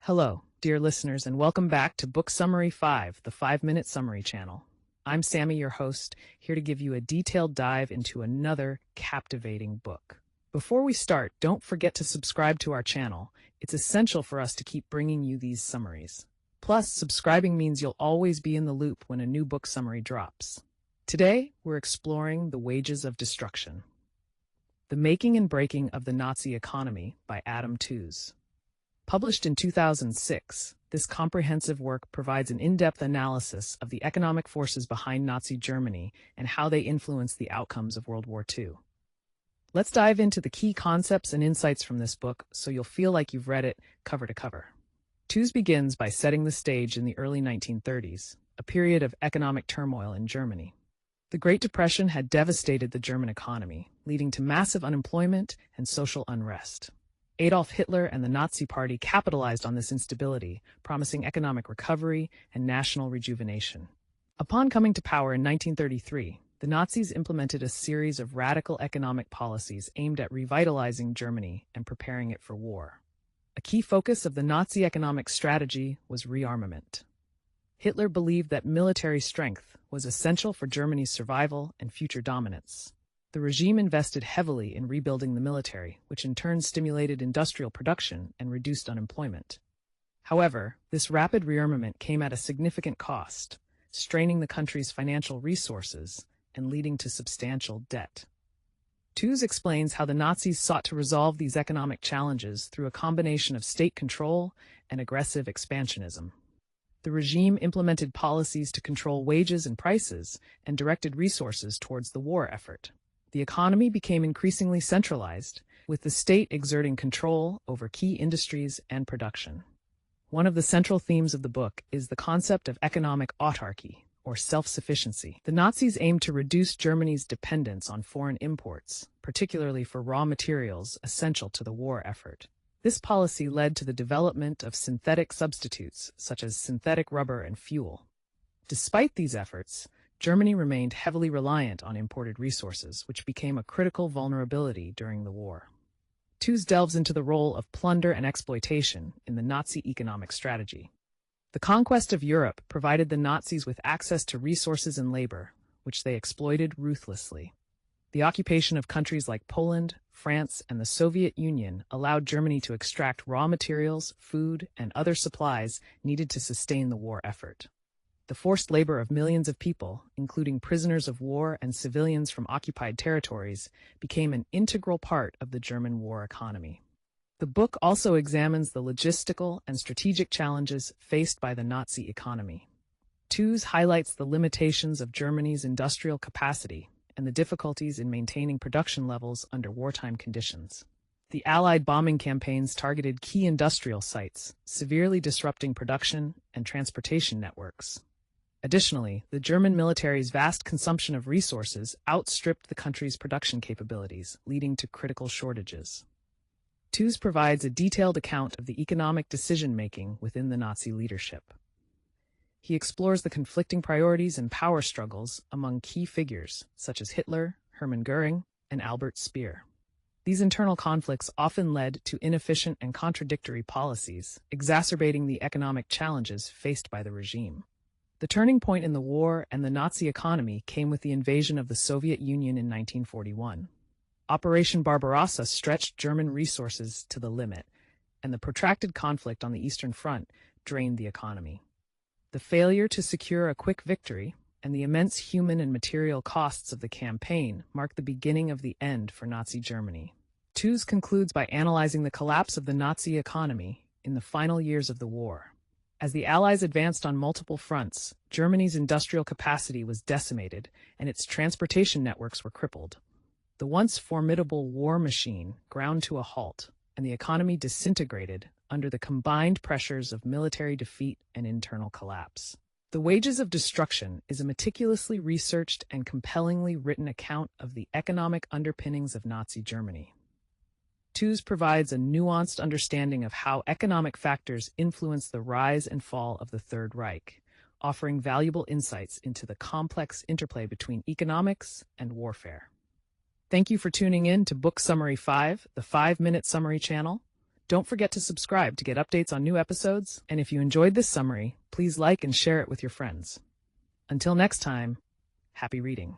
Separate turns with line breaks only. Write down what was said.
Hello, dear listeners, and welcome back to Book Summary 5, the 5-Minute Summary channel. I'm Sammy, your host, here to give you a detailed dive into another captivating book. Before we start, don't forget to subscribe to our channel. It's essential for us to keep bringing you these summaries. Plus, subscribing means you'll always be in the loop when a new book summary drops. Today, we're exploring The Wages of Destruction. The Making and Breaking of the Nazi Economy by Adam Tooze. Published in 2006, this comprehensive work provides an in-depth analysis of the economic forces behind Nazi Germany and how they influenced the outcomes of World War II. Let's dive into the key concepts and insights from this book so you'll feel like you've read it cover to cover. Tooze begins by setting the stage in the early 1930s, a period of economic turmoil in Germany. The Great Depression had devastated the German economy, leading to massive unemployment and social unrest. Adolf Hitler and the Nazi Party capitalized on this instability, promising economic recovery and national rejuvenation. Upon coming to power in 1933, the Nazis implemented a series of radical economic policies aimed at revitalizing Germany and preparing it for war. A key focus of the Nazi economic strategy was rearmament. Hitler believed that military strength was essential for Germany's survival and future dominance. The regime invested heavily in rebuilding the military, which in turn stimulated industrial production and reduced unemployment. However, this rapid rearmament came at a significant cost, straining the country's financial resources and leading to substantial debt. Tooze explains how the Nazis sought to resolve these economic challenges through a combination of state control and aggressive expansionism. The regime implemented policies to control wages and prices and directed resources towards the war effort. The economy became increasingly centralized, with the state exerting control over key industries and production. One of the central themes of the book is the concept of economic autarky, or self-sufficiency. The Nazis aimed to reduce Germany's dependence on foreign imports, particularly for raw materials essential to the war effort. This policy led to the development of synthetic substitutes, such as synthetic rubber and fuel. Despite these efforts, Germany remained heavily reliant on imported resources, which became a critical vulnerability during the war. Tooze delves into the role of plunder and exploitation in the Nazi economic strategy. The conquest of Europe provided the Nazis with access to resources and labor, which they exploited ruthlessly. The occupation of countries like Poland, France, and the Soviet Union allowed Germany to extract raw materials, food, and other supplies needed to sustain the war effort. The forced labor of millions of people, including prisoners of war and civilians from occupied territories, became an integral part of the German war economy. The book also examines the logistical and strategic challenges faced by the Nazi economy. Tooze highlights the limitations of Germany's industrial capacity and the difficulties in maintaining production levels under wartime conditions. The Allied bombing campaigns targeted key industrial sites, severely disrupting production and transportation networks. Additionally, the German military's vast consumption of resources outstripped the country's production capabilities, leading to critical shortages. Tooze provides a detailed account of the economic decision-making within the Nazi leadership. He explores the conflicting priorities and power struggles among key figures, such as Hitler, Hermann Göring, and Albert Speer. These internal conflicts often led to inefficient and contradictory policies, exacerbating the economic challenges faced by the regime. The turning point in the war and the Nazi economy came with the invasion of the Soviet Union in 1941. Operation Barbarossa stretched German resources to the limit, and the protracted conflict on the Eastern Front drained the economy. The failure to secure a quick victory and the immense human and material costs of the campaign marked the beginning of the end for Nazi Germany. Tooze concludes by analyzing the collapse of the Nazi economy in the final years of the war. As the Allies advanced on multiple fronts, Germany's industrial capacity was decimated and its transportation networks were crippled. The once formidable war machine ground to a halt, and the economy disintegrated under the combined pressures of military defeat and internal collapse. The Wages of Destruction is a meticulously researched and compellingly written account of the economic underpinnings of Nazi Germany. Tooze provides a nuanced understanding of how economic factors influence the rise and fall of the Third Reich, offering valuable insights into the complex interplay between economics and warfare. Thank you for tuning in to Book Summary 5, the 5-Minute Summary channel. Don't forget to subscribe to get updates on new episodes, and if you enjoyed this summary, please like and share it with your friends. Until next time, happy reading.